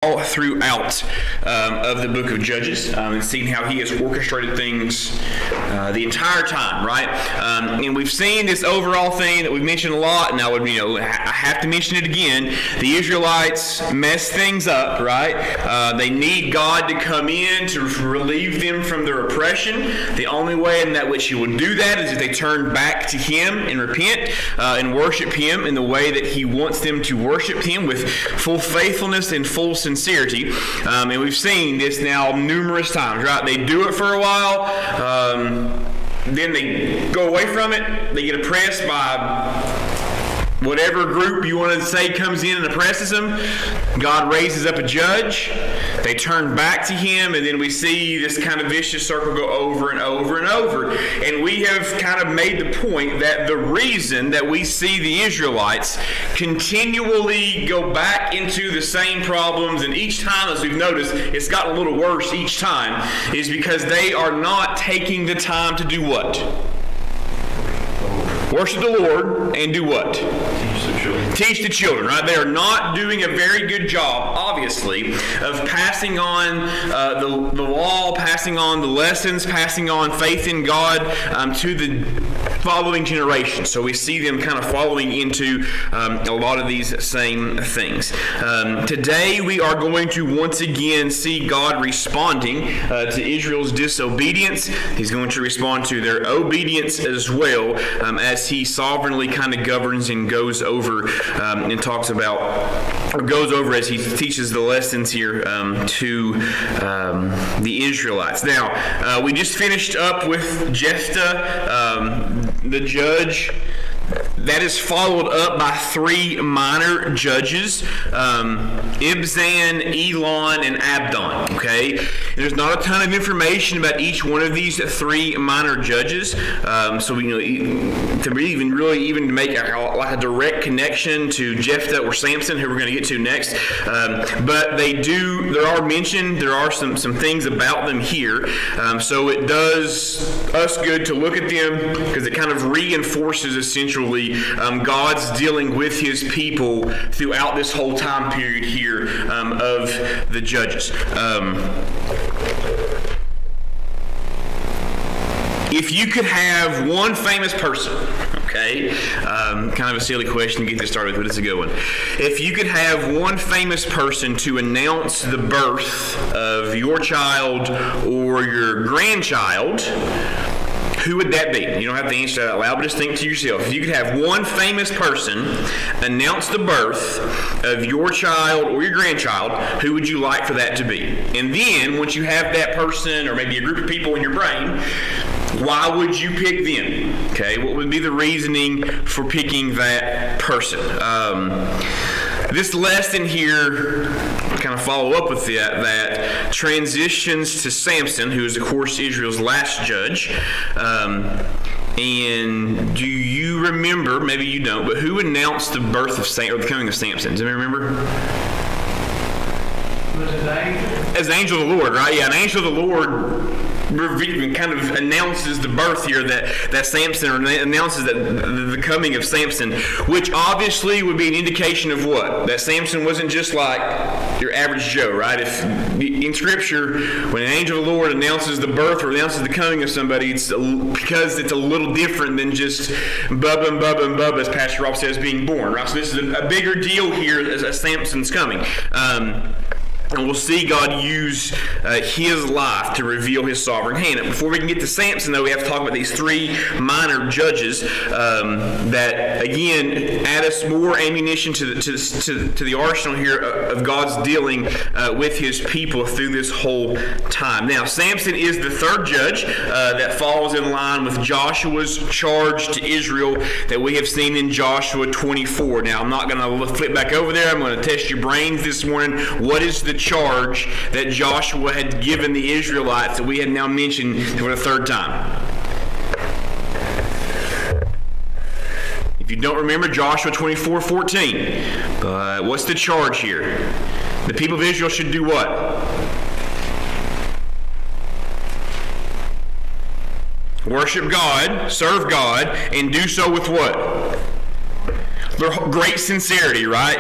all throughout of the book of Judges, and seeing how he has orchestrated things the entire time, right? And we've seen this overall thing that we've mentioned a lot, and I have to mention it again. The Israelites mess things up, right? They need God to come in to relieve them from their oppression. The only way in that which he will do that is if they turn back to him and repent and worship him in the way that he wants them to worship him, with full faithfulness and full sincerity. And we've seen this now numerous times, right? They do it for a while, then they go away from it, they get oppressed by whatever group you want to say comes in and oppresses them. God raises up a judge. They turn back to him, and then we see this kind of vicious circle go over and over and over. And we have kind of made the point that the reason that we see the Israelites continually go back into the same problems, and each time, as we've noticed, it's gotten a little worse each time, is because they are not taking the time to do what? Worship the Lord and do what? Teach the children, right? They are not doing a very good job, obviously, of passing on the law, passing on the lessons, passing on faith in God to the following generation. So we see them kind of following into a lot of these same things. Today we are going to once again see God responding to Israel's disobedience. He's going to respond to their obedience as well, as he sovereignly kind of governs and goes over and talks about, or goes over as he teaches the lessons here to the Israelites. Now, we just finished up with Jephthah, the judge. That is followed up by three minor judges, Ibzan, Elon, and Abdon. Okay, and there's not a ton of information about each one of these three minor judges, so we to really make a direct connection to Jephthah or Samson, who we're going to get to next. But there are mentioned. There are some things about them here, so it does us good to look at them because it kind of reinforces essentially God's dealing with his people throughout this whole time period here of the judges. If you could have one famous person, okay, kind of a silly question to get this started with, but it's a good one. If you could have one famous person to announce the birth of your child or your grandchild, who would that be? You don't have to answer that out loud, but just think to yourself. If you could have one famous person announce the birth of your child or your grandchild, who would you like for that to be? And then, once you have that person, or maybe a group of people in your brain, why would you pick them? Okay, what would be the reasoning for picking that person? This lesson here, kind of follow up with that transitions to Samson, who is, of course, Israel's last judge. And do you remember, maybe you don't, but who announced the birth of or the coming of Samson? Does anybody remember? Was it the angel? As the angel of the Lord, right? Yeah, an angel of the Lord kind of announces the birth here that Samson, or announces that the coming of Samson, which obviously would be an indication of what? That Samson wasn't just like your average Joe, right? If in Scripture, when an angel of the Lord announces the birth or announces the coming of somebody, it's because it's a little different than just Bubba and Bubba and Bubba, as Pastor Rob says, being born, right? So this is a bigger deal here as Samson's coming. And we'll see God use his life to reveal his sovereign hand. And before we can get to Samson, though, we have to talk about these three minor judges that, again, add us more ammunition to the arsenal here of God's dealing with his people through this whole time. Now, Samson is the third judge that falls in line with Joshua's charge to Israel that we have seen in Joshua 24. Now, I'm not going to flip back over there. I'm going to test your brains this morning. What is the charge that Joshua had given the Israelites that we had now mentioned for the third time? If you don't remember, Joshua 24:14. But what's the charge here? The people of Israel should do what? Worship God, serve God, and do so with what? their great sincerity, right?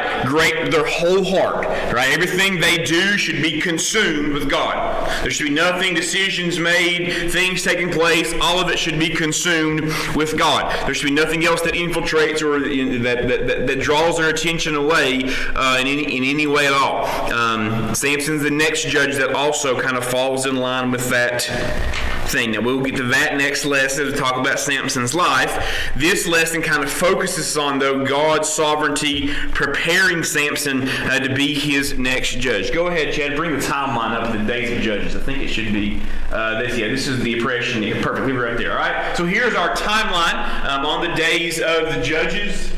Their whole heart, right? Everything they do should be consumed with God. There should be nothing, decisions made, things taking place, all of it should be consumed with God. There should be nothing else that infiltrates or that draws their attention away in any way at all. Samson's the next judge that also kind of falls in line with that thing. Now we'll get to that next lesson to talk about Samson's life. This lesson kind of focuses on, though, God's sovereignty preparing Samson to be his next judge. Go ahead, Chad, bring the timeline up of the days of Judges. I think it should be this is the oppression. Perfect, leave it right there. All right, so here's our timeline on the days of the Judges.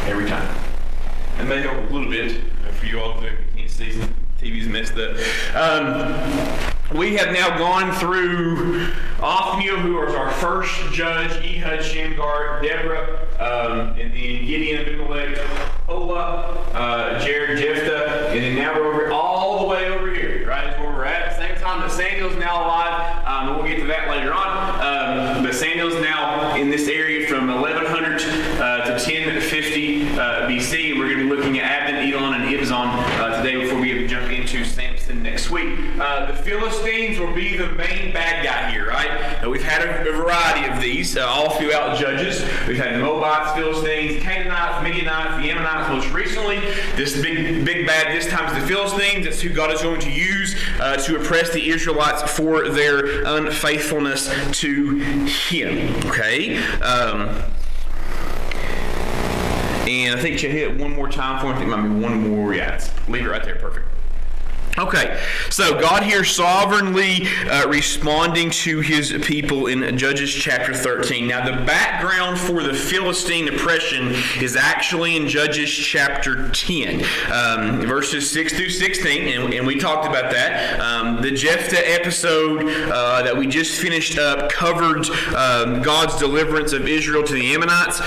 Every time. And maybe a little bit for you all who can't see. TV's messed up. We have now gone through Othniel, who was our first judge, Ehud, Shamgar, Deborah, and then Gideon, Abimelech, Ola, Jared, Jephthah, and then now we're all the way over here, right? That's where we're at. At the same time that Samuel's now alive, and we'll get to that later on. But Samuel's now in this area from 1100 to 1050 BC. We're going to be looking at Abdon, Elon, and Ibzan today before we jump into Samson next week. The Philistines will be the main bad guy here, right? We've had a variety of these all throughout Judges. We've had the Moabites, Philistines, Canaanites, Midianites, the Ammonites. Most recently, this big bad this time is the Philistines. That's who God is going to use to oppress the Israelites for their unfaithfulness to Him. Okay? And I think you hit it one more time for me. I think it might be one more. Yeah, leave it right there. Perfect. Okay, so God here sovereignly responding to his people in Judges chapter 13. Now, the background for the Philistine oppression is actually in Judges chapter 10, verses 6 through 16, and we talked about that. The Jephthah episode that we just finished up covered God's deliverance of Israel to the Ammonites.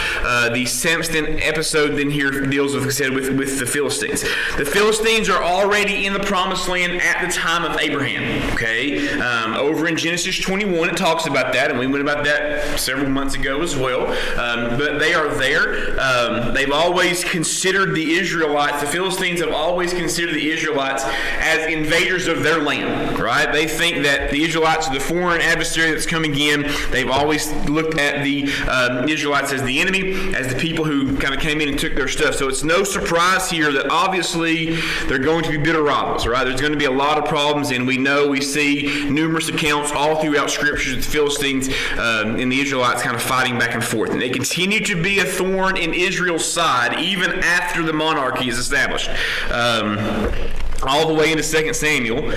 The Samson episode then here deals with, like I said, with the Philistines. The Philistines are already in the promised land at the time of Abraham. Okay, over in Genesis 21 it talks about that, and we went about that several months ago as well. But they are there. They've always considered the Israelites, the Philistines have always considered the Israelites as invaders of their land. Right? They think that the Israelites are the foreign adversary that's coming in. They've always looked at the Israelites as the enemy, as the people who kind of came in and took their stuff. So it's no surprise here that obviously they're going to be bitter rivals. Right? There's going to be a lot of problems, and we see numerous accounts all throughout Scripture of the Philistines and the Israelites kind of fighting back and forth. And they continue to be a thorn in Israel's side even after the monarchy is established. All the way into 2 Samuel,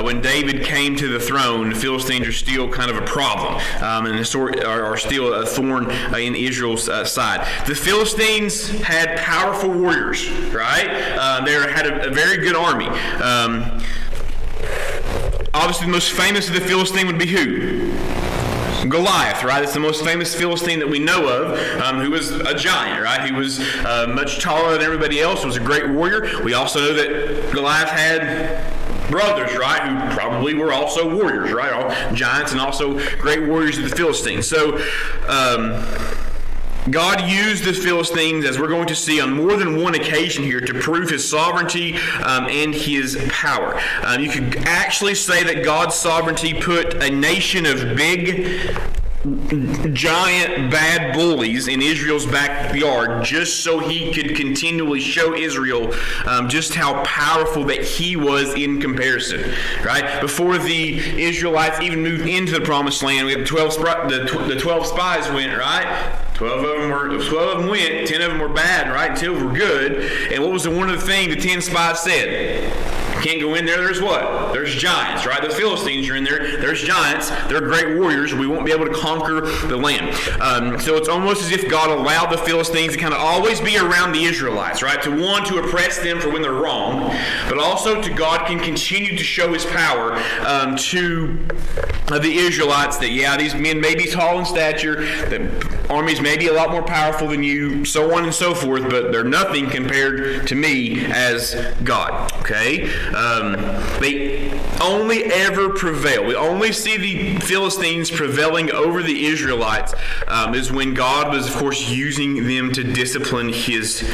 when David came to the throne, the Philistines are still kind of a problem and are still a thorn in Israel's side. The Philistines had powerful warriors, right? They had a very good army. Obviously, the most famous of the Philistine would be who? Goliath, right? It's the most famous Philistine that we know of, who was a giant, right? He was much taller than everybody else, was a great warrior. We also know that Goliath had brothers, right, who probably were also warriors, right? All giants and also great warriors of the Philistines. So, God used the Philistines, as we're going to see on more than one occasion here, to prove his sovereignty and his power. You could actually say that God's sovereignty put a nation of big, giant, bad bullies in Israel's backyard just so he could continually show Israel just how powerful that he was in comparison. Right? Before the Israelites even moved into the promised land, we had the 12 spies went, right? 12 of them went, 10 of them were bad, right? 2 were good. And what was one of the things the 10 spies said? Can't go in there, there's what? There's giants, right? The Philistines are in there, there's giants, they're great warriors, we won't be able to conquer the land. So it's almost as if God allowed the Philistines to kind of always be around the Israelites, right? To oppress them for when they're wrong, but also to God can continue to show his power to the Israelites that, yeah, these men may be tall in stature, the armies may be a lot more powerful than you, so on and so forth, but they're nothing compared to me as God, okay? They only ever prevail. We only see the Philistines prevailing over the Israelites is when God was, of course, using them to discipline his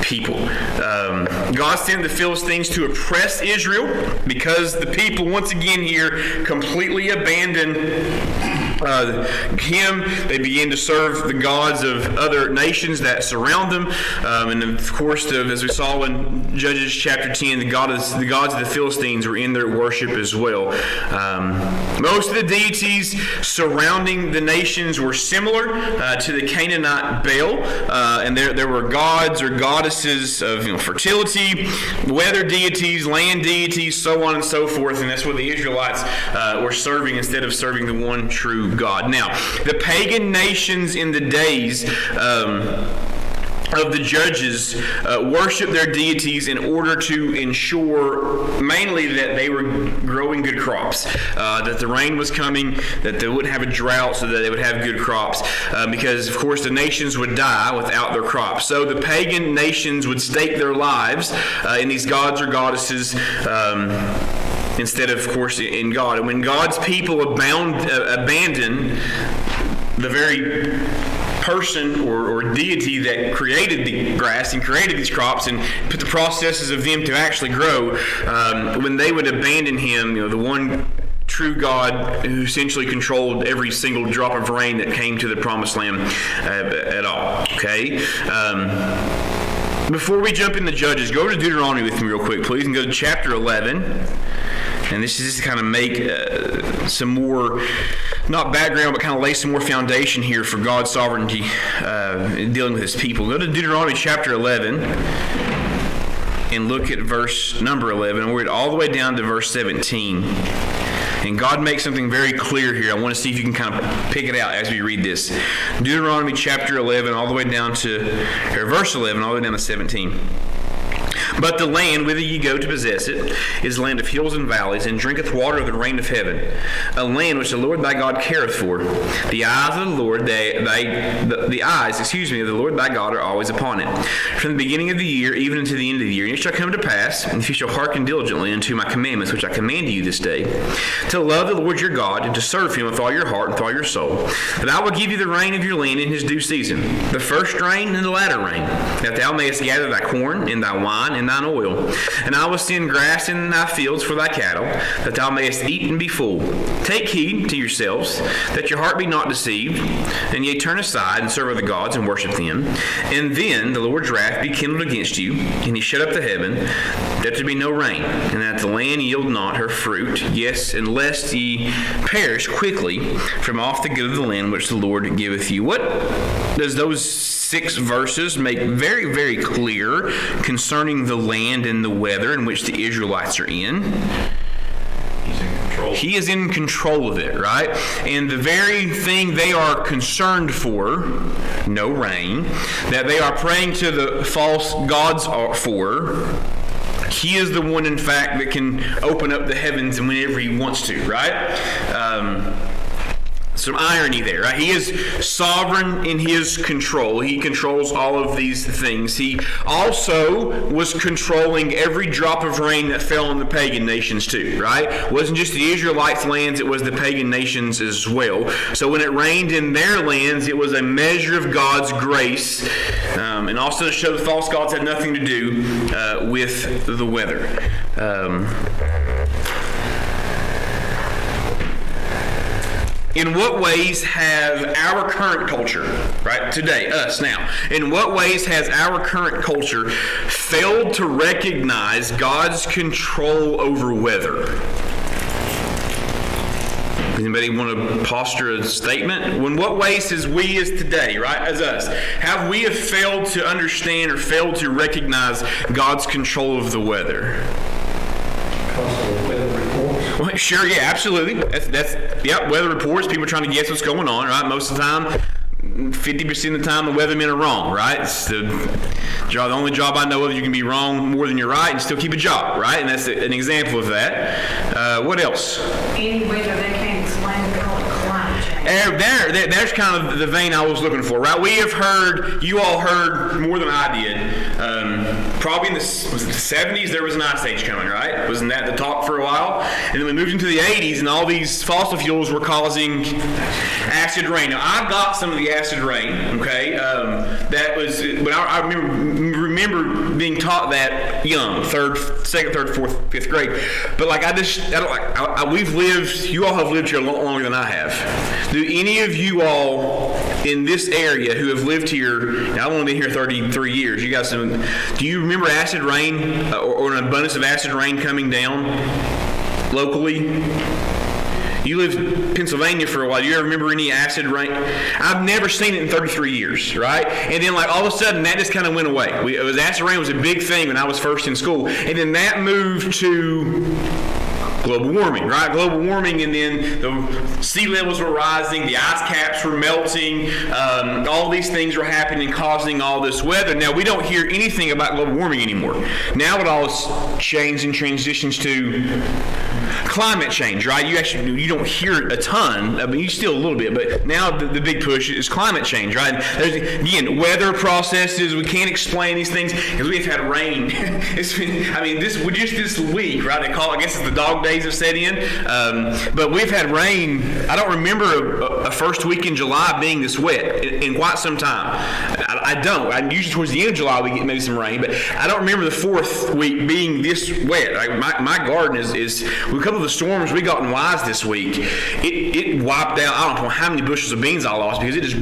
people. God sent the Philistines to oppress Israel because the people, once again here, completely abandoned him. They began to serve the gods of other nations that surround them. And of course, as we saw in Judges chapter 10, the gods of the Philistines were in their worship as well. Most of the deities surrounding the nations were similar to the Canaanite Baal. And there were gods or goddesses of fertility, weather deities, land deities, so on and so forth. And that's what the Israelites were serving instead of serving the one true God. Now, the pagan nations in the days of the judges worship their deities in order to ensure mainly that they were growing good crops, that the rain was coming, that they wouldn't have a drought so that they would have good crops, because of course the nations would die without their crops. So the pagan nations would stake their lives in these gods or goddesses instead of course in God. And when God's people abandon the very person or deity that created the grass and created these crops and put the processes of them to actually grow, when they would abandon him, the one true God who essentially controlled every single drop of rain that came to the promised land at all. Okay? Before we jump into Judges, go to Deuteronomy with me real quick, please, and go to chapter 11. And this is just to kind of make some more, not background, but kind of lay some more foundation here for God's sovereignty dealing with his people. Go to Deuteronomy chapter 11 and look at verse number 11. We're all the way down to verse 17. And God makes something very clear here. I want to see if you can kind of pick it out as we read this. Deuteronomy chapter 11 all the way down to, or verse 11 all the way down to 17. But the land whither ye go to possess it is a land of hills and valleys, and drinketh water of the rain of heaven, a land which the Lord thy God careth for. The eyes of the Lord, of the Lord thy God are always upon it, from the beginning of the year even unto the end of the year. And it shall come to pass, if you shall hearken diligently unto my commandments which I command you this day, to love the Lord your God and to serve him with all your heart and with all your soul, that I will give you the rain of your land in his due season, the first rain and the latter rain, that thou mayest gather thy corn and thy wine and thine oil. And I will send grass in thy fields for thy cattle, that thou mayest eat and be full. Take heed to yourselves, that your heart be not deceived, and ye turn aside and serve other gods and worship them. And then the Lord's wrath be kindled against you, and he shut up the heaven, that there be no rain, and that the land yield not her fruit, yes, and lest ye perish quickly from off the good of the land which the Lord giveth you. What does those 6 verses make very, very clear concerning the land and the weather in which the Israelites are in? He's in control. He is in control of it, right? And the very thing they are concerned for, no rain, that they are praying to the false gods for, he is the one, in fact, that can open up the heavens whenever he wants to, right? Some irony there, right? He is sovereign in his control. He controls all of these things. He also was controlling every drop of rain that fell on the pagan nations too, right? It wasn't just the Israelites' lands, it was the pagan nations as well. So when it rained in their lands, it was a measure of God's grace, and also to show the false gods had nothing to do with the weather. In what ways have our current culture, right, today, us now, in what ways has our current culture failed to recognize God's control over weather? Anybody want to posture a statement? In what ways has we as today, right, as us, have we failed to understand or failed to recognize God's control of the weather? Well, sure, yeah, absolutely. That's weather reports, people trying to guess what's going on, right? Most of the time, 50% of the time, the weathermen are wrong, right? It's the only job I know of, you can be wrong more than you're right and still keep a job, right? And that's an example of that. What else? Any weather they can't explain, they call it climate change. there's kind of the vein I was looking for, right? You all heard more than I did. Probably in the 70s, there was an ice age coming, right? Wasn't that the talk for a while? And then we moved into the 80s, and all these fossil fuels were causing acid rain. Now, I got some of the acid rain, okay? That was, but I remember being taught that young, second, third, fourth, fifth grade. But like, you all have lived here a lot longer than I have. Do any of you all in this area who have lived here, now I've only been here 33 years, you guys, do you remember acid rain or an abundance of acid rain coming down locally? You lived in Pennsylvania for a while. Do you ever remember any acid rain? I've never seen it in 33 years, right? And then like all of a sudden that just kind of went away. Acid rain was a big thing when I was first in school. And then that moved to global warming, right? Global warming, and then the sea levels were rising, the ice caps were melting, all these things were happening, causing all this weather. Now, we don't hear anything about global warming anymore. Now it all has changed and transitions to climate change, right? You don't hear a ton. I mean, you still a little bit, but now the big push is climate change, right? There's, again, weather processes. We can't explain these things because we've had rain. This week, right? They call it, I guess it's the dog days have set in. But we've had rain. I don't remember a first week in July being this wet in quite some time. I don't. Usually towards the end of July we get maybe some rain, but I don't remember the fourth week being this wet. Like my garden is with a couple of the storms we got in Wise this week, it wiped out, I don't know how many bushels of beans I lost because it just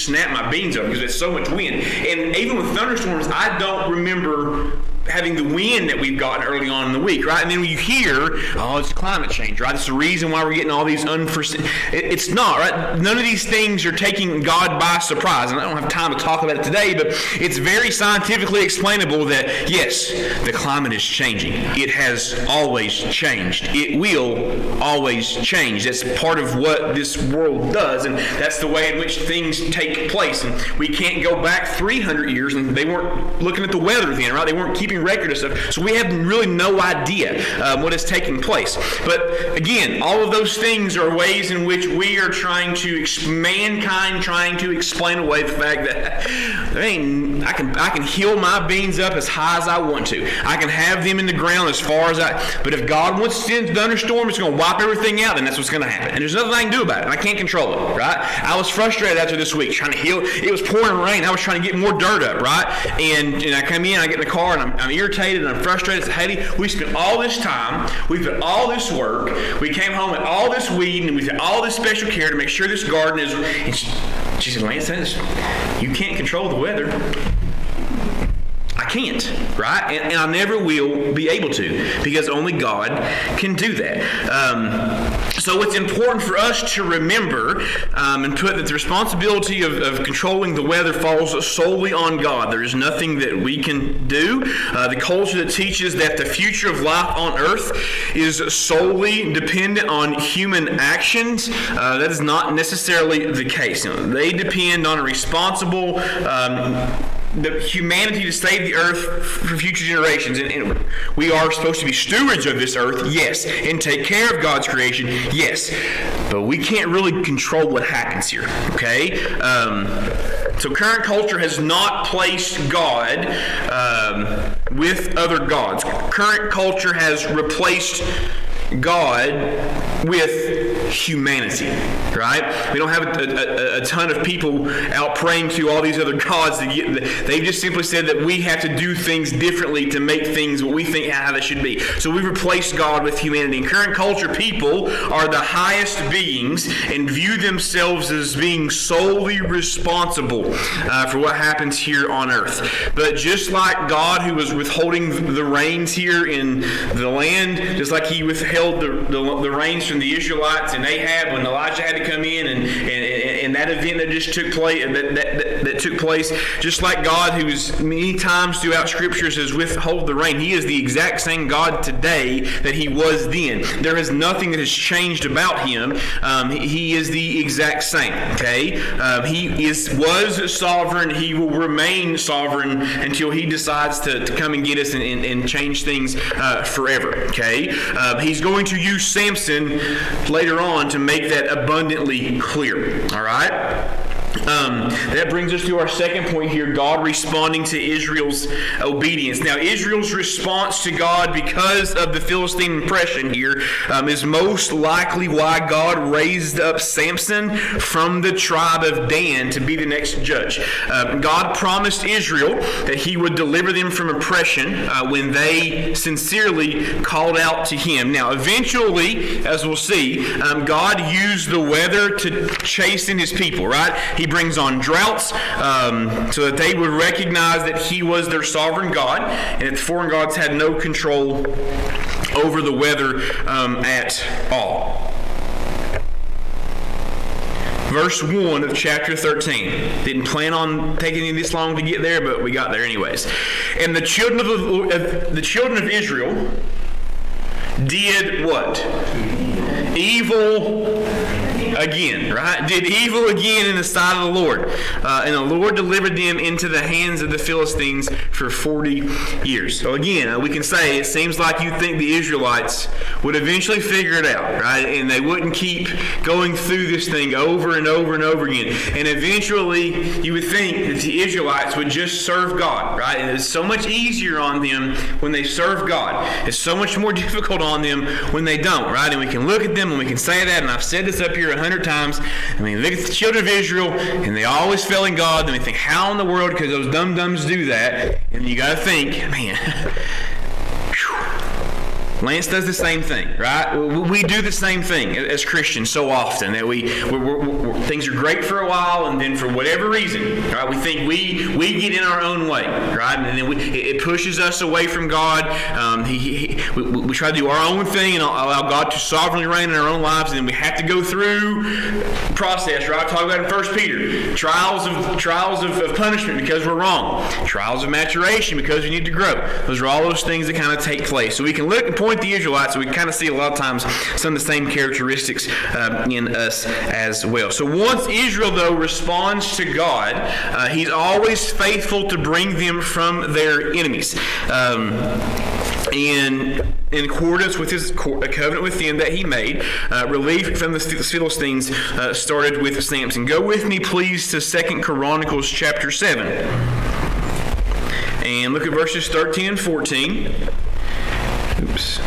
snapped my beans up because there's so much wind. And even with thunderstorms, I don't remember having the wind that we've gotten early on in the week, right? And then when you hear, it's climate change, right? It's the reason why we're getting all these unforeseen. It's not, right? None of these things are taking God by surprise. And I don't have time to talk about it today, but it's very scientifically explainable that, yes, the climate is changing. It has always changed. It will always change. That's part of what this world does, and that's the way in which things take place. And we can't go back 300 years, and they weren't looking at the weather then, right? They weren't keeping record of stuff, so we have really no idea what is taking place. But again, all of those things are ways in which we are trying to mankind trying to explain away the fact that I can heal my beans up as high as I want to. I can have them in the ground as far as but if God wants to send a thunderstorm, it's going to wipe everything out, then that's what's going to happen. And there's nothing I can do about it. And I can't control it, right? I was frustrated after this week trying to heal. It was pouring rain. I was trying to get more dirt up, right? And I come in, I get in the car, and I'm irritated and I'm frustrated. I said, Hattie, we spent all this time, we put all this work, we came home with all this weed, and we did all this special care to make sure this garden is. And she said, Lance, you can't control the weather. I can't, right? And I never will be able to, because only God can do that. So it's important for us to remember and put that the responsibility of controlling the weather falls solely on God. There is nothing that we can do. The culture that teaches that the future of life on earth is solely dependent on human actions, that is not necessarily the case. They depend on a responsible the humanity to save the earth for future generations. And we are supposed to be stewards of this earth, yes, and take care of God's creation, yes. But we can't really control what happens here, okay? So current culture has not placed God with other gods. Current culture has replaced God with humanity, right? We don't have a ton of people out praying to all these other gods. They've just simply said that we have to do things differently to make things what we think how they should be. So we've replaced God with humanity. In current culture, people are the highest beings and view themselves as being solely responsible for what happens here on earth. But just like God, who was withholding the rains here in the land, just like he withheld the rains from the Israelites and Ahab when Elijah had to come in and and that event that just took place, that took place, just like God, who's many times throughout Scripture says withhold the rain, He is the exact same God today that He was then. There is nothing that has changed about Him. He is the exact same. Okay, He was sovereign. He will remain sovereign until He decides to come and get us and change things forever. Okay, He's going to use Samson later on to make that abundantly clear. All right. That brings us to our second point here, God responding to Israel's obedience. Now, Israel's response to God because of the Philistine oppression here is most likely why God raised up Samson from the tribe of Dan to be the next judge. God promised Israel that He would deliver them from oppression when they sincerely called out to Him. Now, eventually, as we'll see, God used the weather to chasten His people, right? He brings on droughts so that they would recognize that He was their sovereign God and that the foreign gods had no control over the weather at all. Verse 1 of chapter 13. Didn't plan on taking this long to get there, but we got there anyways. And the children of Israel did what? Evil again, right? Did evil again in the sight of the Lord. And the Lord delivered them into the hands of the Philistines for 40 years. So again, we can say it seems like you think the Israelites would eventually figure it out, right? And they wouldn't keep going through this thing over and over and over again. And eventually, you would think that the Israelites would just serve God, right? And it's so much easier on them when they serve God. It's so much more difficult on them when they don't, right? And we can look at them and we can say that, and I've said this up here 100 times. I mean, look at the children of Israel, and they always fell in God, and we think, how in the world could those dum-dums do that? And you got to think, man, Lance does the same thing, right? We do the same thing as Christians so often, that things are great for a while, and then for whatever reason, right, we think we get in our own way, right? And then it pushes us away from God. We try to do our own thing and allow God to sovereignly reign in our own lives, and then we have to go through the process, right? Talk about in 1 Peter, trials of punishment because we're wrong, trials of maturation because we need to grow. Those are all those things that kind of take place. So we can look and point the Israelites, we kind of see a lot of times some of the same characteristics in us as well. So once Israel, though, responds to God, He's always faithful to bring them from their enemies. And in accordance with His covenant with them that He made, relief from the Philistines started with Samson. Go with me, please, to 2 Chronicles chapter 7. And look at verses 13 and 14. Oops.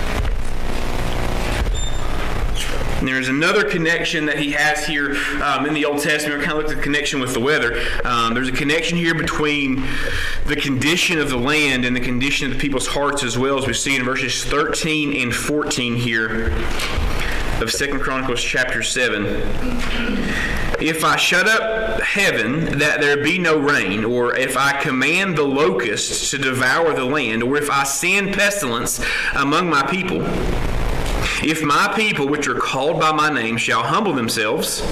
And there's another connection that he has here in the Old Testament. We kind of looked at the connection with the weather. There's a connection here between the condition of the land and the condition of the people's hearts, as well as we see in verses 13 and 14 here of 2 Chronicles chapter 7. If I shut up heaven that there be no rain, or if I command the locusts to devour the land, or if I send pestilence among my people, if my people which are called by my name shall humble themselves,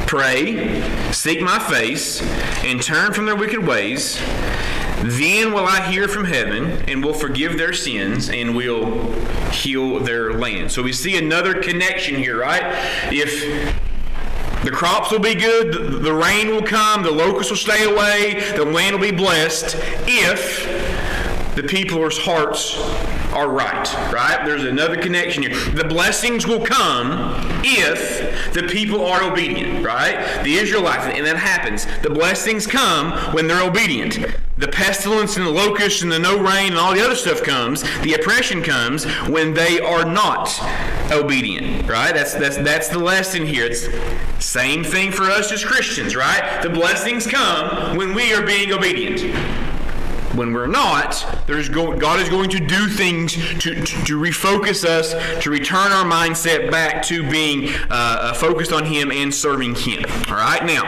pray, seek my face, and turn from their wicked ways, then will I hear from heaven and will forgive their sins and will heal their land. So we see another connection here, right? If the crops will be good, the rain will come, the locusts will stay away, the land will be blessed if the people's hearts are right? There's another connection here. The blessings will come if the people are obedient, right? The Israelites, and that happens. The blessings come when they're obedient. The pestilence and the locusts and the no rain and all the other stuff comes. The oppression comes when they are not obedient, right? That's the lesson here. It's same thing for us as Christians, right? The blessings come when we are being obedient. When we're not, God is going to do things to refocus us, to return our mindset back to being focused on Him and serving Him. All right, now,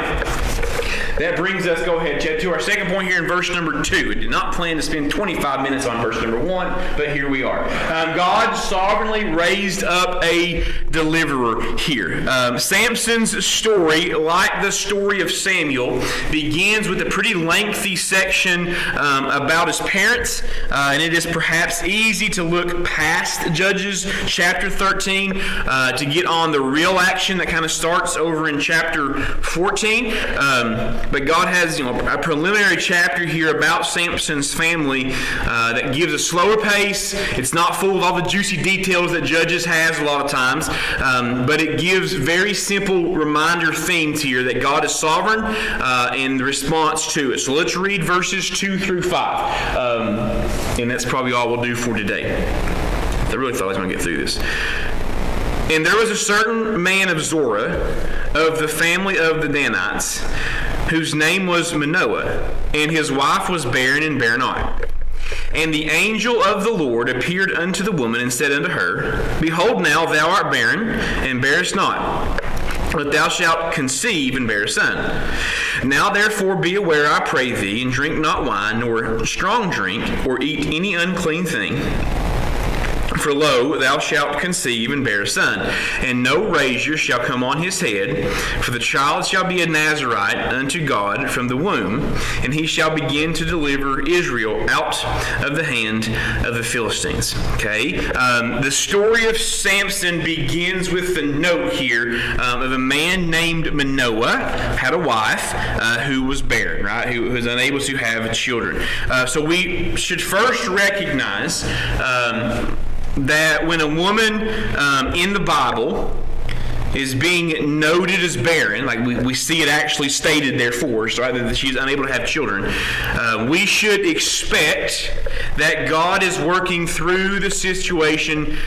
that brings us, go ahead, Chad, to our second point here in verse number 2. I did not plan to spend 25 minutes on verse number 1, but here we are. God sovereignly raised up a deliverer here. Samson's story, like the story of Samuel, begins with a pretty lengthy section about his parents, and it is perhaps easy to look past Judges chapter 13 to get on the real action that kind of starts over in chapter 14. But God has a preliminary chapter here about Samson's family that gives a slower pace. It's not full of all the juicy details that Judges has a lot of times, but it gives very simple reminder themes here that God is sovereign in the response to it. So let's read verses 2 through 5, and that's probably all we'll do for today. I really thought I was going to get through this. And there was a certain man of Zorah, of the family of the Danites, whose name was Manoah, and his wife was barren and bare not. And the angel of the Lord appeared unto the woman and said unto her, Behold, now thou art barren, and bearest not, but thou shalt conceive and bear a son. Now therefore be aware, I pray thee, and drink not wine, nor strong drink, or eat any unclean thing. For lo, thou shalt conceive and bear a son, and no razor shall come on his head, for the child shall be a Nazarite unto God from the womb, and he shall begin to deliver Israel out of the hand of the Philistines. Okay, the story of Samson begins with the note here of a man named Manoah, had a wife who was barren, right, who was unable to have children. So we should first recognize that when a woman in the Bible is being noted as barren, like we see it actually stated there for us, right, that she's unable to have children, we should expect that God is working through the situation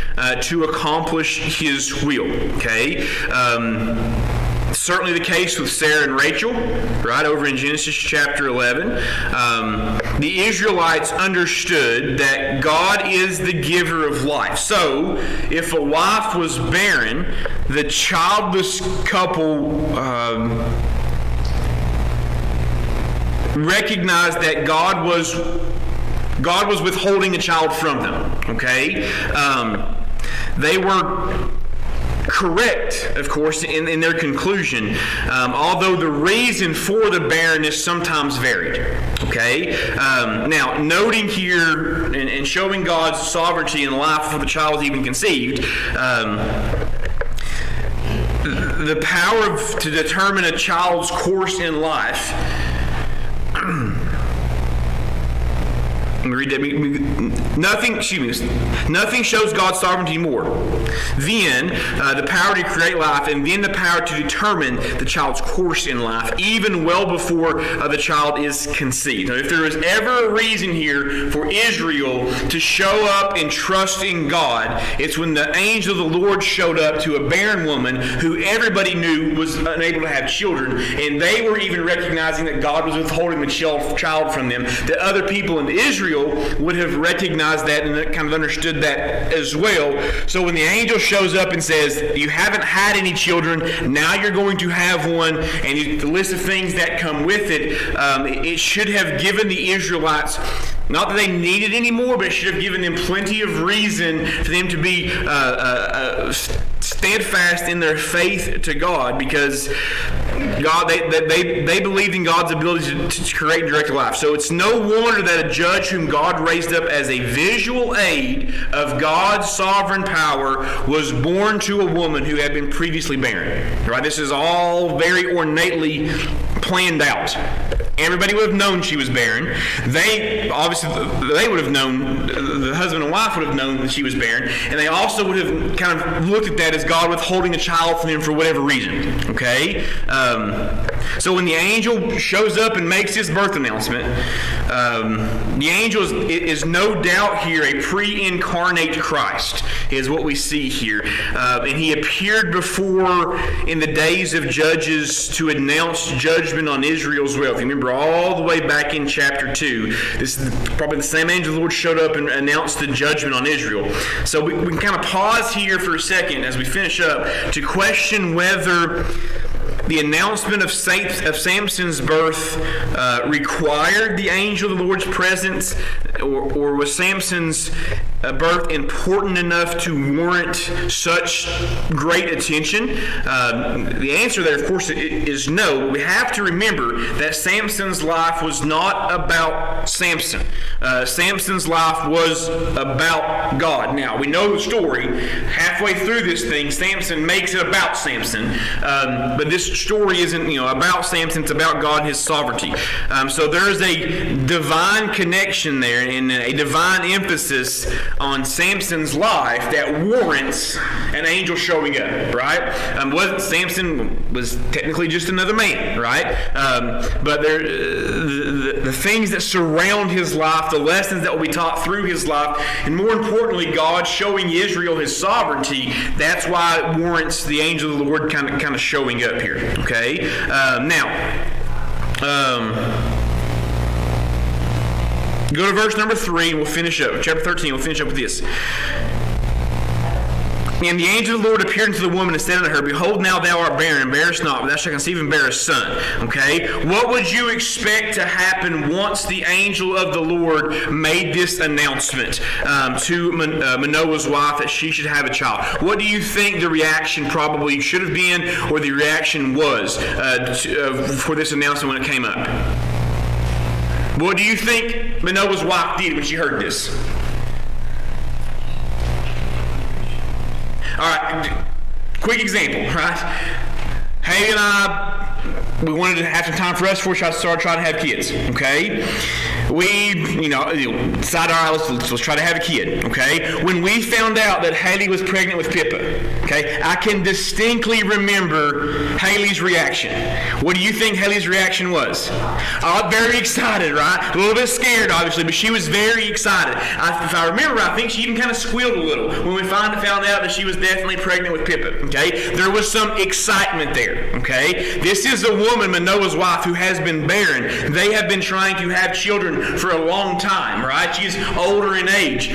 to accomplish His will. Okay? Certainly the case with Sarah and Rachel, right, over in Genesis chapter 11. The Israelites understood that God is the giver of life. So, if a wife was barren, the childless couple recognized that God was withholding a child from them. Okay? They were correct, of course, in their conclusion, although the reason for the barrenness sometimes varied. Okay? Now, noting here and showing God's sovereignty in the life before the child was even conceived, the power to determine a child's course in life. Let me read that. Nothing shows God's sovereignty more than the power to create life, and then the power to determine the child's course in life, even well before the child is conceived. Now, if there was ever a reason here for Israel to show up and trust in God, it's when the angel of the Lord showed up to a barren woman who everybody knew was unable to have children, and they were even recognizing that God was withholding the child from them, that other people in Israel would have recognized that and kind of understood that as well. So when the angel shows up and says, you haven't had any children, now you're going to have one, and the list of things that come with it, it should have given the Israelites, not that they needed any more, but it should have given them plenty of reason for them to be steadfast in their faith to God, because they believed in God's ability to create and direct life. So it's no wonder that a judge whom God raised up as a visual aid of God's sovereign power was born to a woman who had been previously barren. Right? This is all very ornately planned out. Everybody would have known she was barren. They would have known, the husband and wife would have known that she was barren, and they also would have kind of looked at that as God withholding a child from them for whatever reason. Okay? So when the angel shows up and makes his birth announcement, the angel is no doubt here a pre-incarnate Christ, is what we see here. And he appeared before in the days of Judges to announce judgment on Israel's wealth. You remember all the way back in chapter 2, this is probably the same angel of the Lord showed up and announced the judgment on Israel. So we can kind of pause here for a second as we finish up to question whether the announcement of Samson's birth required the angel of the Lord's presence or was Samson's birth important enough to warrant such great attention? The answer there, of course, is no. We have to remember that Samson's life was not about Samson. Samson's life was about God. Now, we know the story. Halfway through this thing, Samson makes it about Samson. But this story isn't, about Samson. It's about God and His sovereignty. So there is a divine connection there and a divine emphasis on Samson's life that warrants an angel showing up, right? Samson was technically just another man, right? But the things that surround his life, the lessons that will be taught through his life, and more importantly, God showing Israel His sovereignty, that's why it warrants the angel of the Lord kind of showing up here, okay? Go to verse number 3 and we'll finish up. Chapter 13, we'll finish up with this. And the angel of the Lord appeared unto the woman and said unto her, Behold, now thou art barren, and bearest not, but thou shalt conceive and bear a son. Okay? What would you expect to happen once the angel of the Lord made this announcement to Manoah's wife that she should have a child? What do you think the reaction probably should have been, or the reaction was for this announcement when it came up? What do you think Manoah's wife did when she heard this? All right, quick example, right? Haley and I, we wanted to have some time for us before we started trying to have kids, okay? We, decided, all right, let's try to have a kid, okay? When we found out that Haley was pregnant with Pippa, okay, I can distinctly remember Haley's reaction. What do you think Haley's reaction was? Very excited, right? A little bit scared, obviously, but she was very excited. If I remember, I think she even kind of squealed a little when we found out that she was definitely pregnant with Pippa, okay? There was some excitement there, okay? This is a woman, Manoah's wife, who has been barren. They have been trying to have children for a long time, right? She's older in age.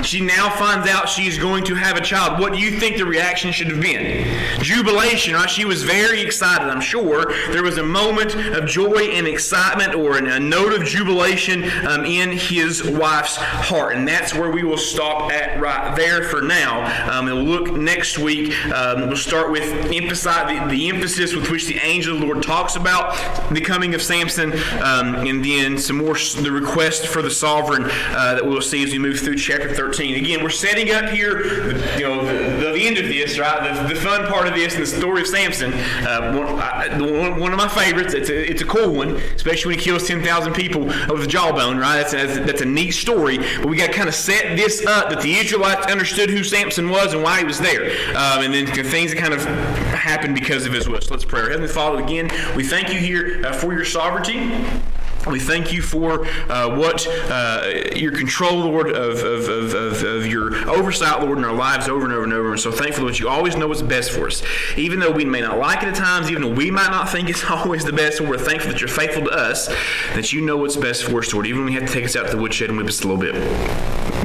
She now finds out she's going to have a child. What do you think the reaction should have been? Jubilation, right? She was very excited, I'm sure. There was a moment of joy and excitement, or a note of jubilation in his wife's heart. And that's where we will stop at right there for now. And we'll look next week. We'll start with the emphasis with which the angel of the Lord talks about the coming of Samson, and then some more the request for the sovereign that we'll see as we move through chapter 13. Again, we're setting up here, the end of this, right? The fun part of this and the story of Samson. One of my favorites. It's a cool one, especially when he kills 10,000 people with a jawbone, right? That's a neat story. But we got to kind of set this up that the Israelites understood who Samson was and why he was there, and then things that kind of happened because of his will. So let's pray. Our Heavenly Father, again, we thank you here for your sovereignty. We thank you for your control, Lord, of your oversight, Lord, in our lives over and over and over. And so thankful that you always know what's best for us. Even though we may not like it at times, even though we might not think it's always the best, we're thankful that you're faithful to us, that you know what's best for us, Lord. Even when we have to take us out to the woodshed and whip us a little bit,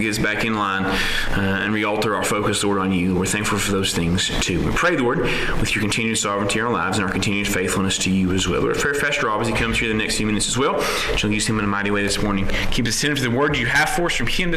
get us back in line and re-alter our focus, Lord, on you. We're thankful for those things, too. We pray, Lord, with your continued sovereignty in our lives and our continued faithfulness to you as well. Lord, pray for Pastor Rob as he comes here the next few minutes as well. Shall use him in a mighty way this morning. Keep us attentive to the word you have for us from him this